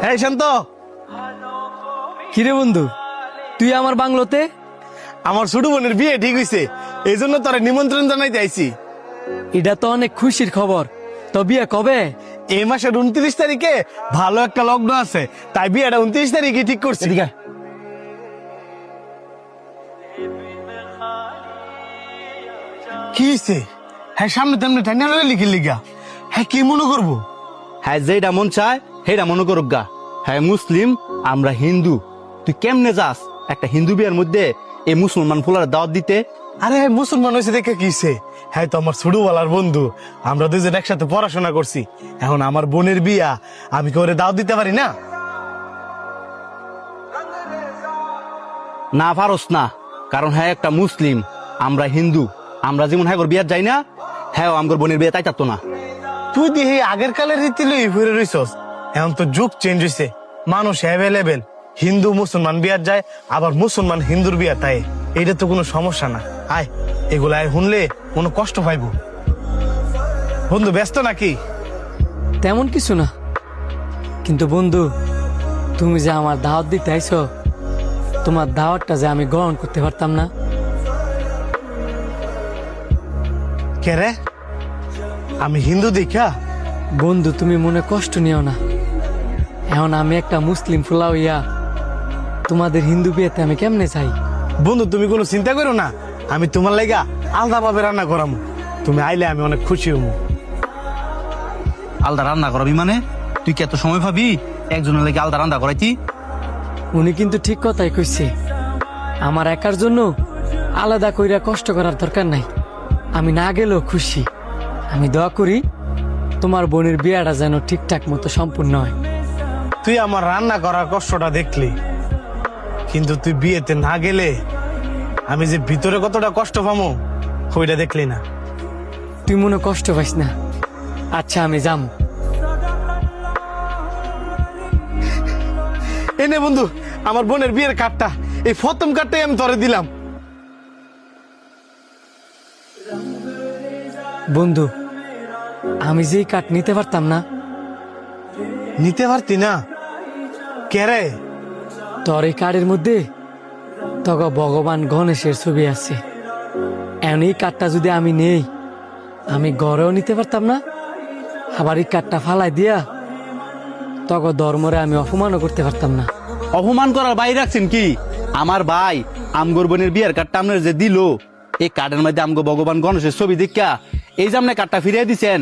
হ্যাঁ শান্ত, কিরে বন্ধু, তুই আমার বাংলোতে? আমার ছোট বোনের বিয়ে ঠিক হইছে, এই জন্য তোরা নিমন্ত্রণ জানাইতে আইছি। এটা তো অনেক খুশির খবর। তো বিয়ে কবে? এই মাসের 29 তারিখে ভালো একটা লগ্ন আছে, তাই বিয়েটা 29 তারিখে ঠিক করছি। এদিকে। কি হইছে? হ্যাঁ সামনে তেমনি ঠান্ডা লিখে লিখা, হ্যাঁ কি মনে করবো? হ্যাঁ যেটা মন চায় সেটা মনে করুক গা। হ্যাঁ মুসলিম, আমরা হিন্দু। তুই কেমনে যাস একটা হিন্দু বিয়ের মধ্যে এই মুসলমান ফুলার দাওয়াত দিতে? আরে মুসলমান হয়েছে দেখে কি হইছে? হ্যাঁ তো আমার ছোটবেলার বন্ধু, আমরা দুজন একসাথে পড়াশোনা করছি। এখন আমার বোনের বিয়া, আমি কি ওরে দাওয়াত দিতে পারি না? না পারস না, কারণ হ্যাঁ একটা মুসলিম, আমরা হিন্দু। আমরা যেমন হ্যাঁ বিয়ার যাই না, হ্যাঁ আমার বোনের বিয়ে তাই চাতো না। তুই দিয়ে আগের কালের রীতি লই ঘুরে রইছস। এখন তো যুগ চেঞ্জ হয়েছে, মানুষ অ্যাভেলেবেল, হিন্দু মুসলমান বিয়ার যায়, আবার মুসলমান হিন্দুর বিয়া তাই। এইটা তো কোনো সমস্যা না। আয় এগুলা শুনলে কোনো কষ্ট পাইব। বন্ধু ব্যস্ত নাকি? তেমন কিছু না, কিন্তু বন্ধু তুমি যে আমার দাওয়াত দিতে আইছো, তোমার দাওয়াতটা যে আমি গ্রহণ করতে পারতাম না। কে রে? আমি হিন্দু দেখা? বন্ধু তুমি মনে কষ্ট নিও না, এখন আমি একটা মুসলিম ফুলা হইয়া তোমাদের হিন্দু বিয়েতে আমি কেমনে চাই। বন্ধু তুমি কোনো চিন্তা করো না, আমি তোমার লাগা আলাদা ভাবে রান্না করামু। তুমি আইলে আমি অনেক খুশি হবো। আলাদা রান্না করাবি মানে? তুই কি এত সময় ভাবি একজনের লাগে আলাদা রান্না করাইতি? উনি কিন্তু ঠিক কথাই কইছে, আমার একার জন্য আলাদা কইরা কষ্ট করার দরকার নাই। আমি না গেলেও খুশি। আমি দোয়া করি তোমার বোনের বিয়েটা যেন ঠিকঠাক মতো সম্পূর্ণ হয়। তুই আমার রান্না করার কষ্টটা দেখলি, কিন্তু তুই বিয়েতে না গেলে আমি যে ভিতরে কতটা কষ্ট পামো ওইটা দেখলি না। তুই মনে কষ্ট পাইস না। আচ্ছা আমি যাম। এনে বন্ধু আমার বোনের বিয়ের কার্ডটা, এই প্রথম কার্ডটাই আমি তোরে দিলাম। বন্ধু আমি যেই কাঠ নিতে পারতাম না। নিতে পারতি না? কে রে? তোর এই কার্ডের মধ্যে তখন ভগবান গণেশের ছবি আছে। এখন এই কার্ডটা যদি আমি নেই, আমি ঘরেও নিতে পারতাম না, আবার এই কার্ডটা ফালাই দিয়া তখন ধর্মরে আমি অপমানও করতে পারতাম না। অপমান করার বাইরে রাখছেন কি? আমার ভাই আমগর বোনের বিয়ের কার্ডটা আপনার যে দিল, এই কার্ডের মধ্যে আমগো ভগবান গণেশের ছবি দেখা এই যে আপনি কার্ডটা ফিরিয়ে দিচ্ছেন,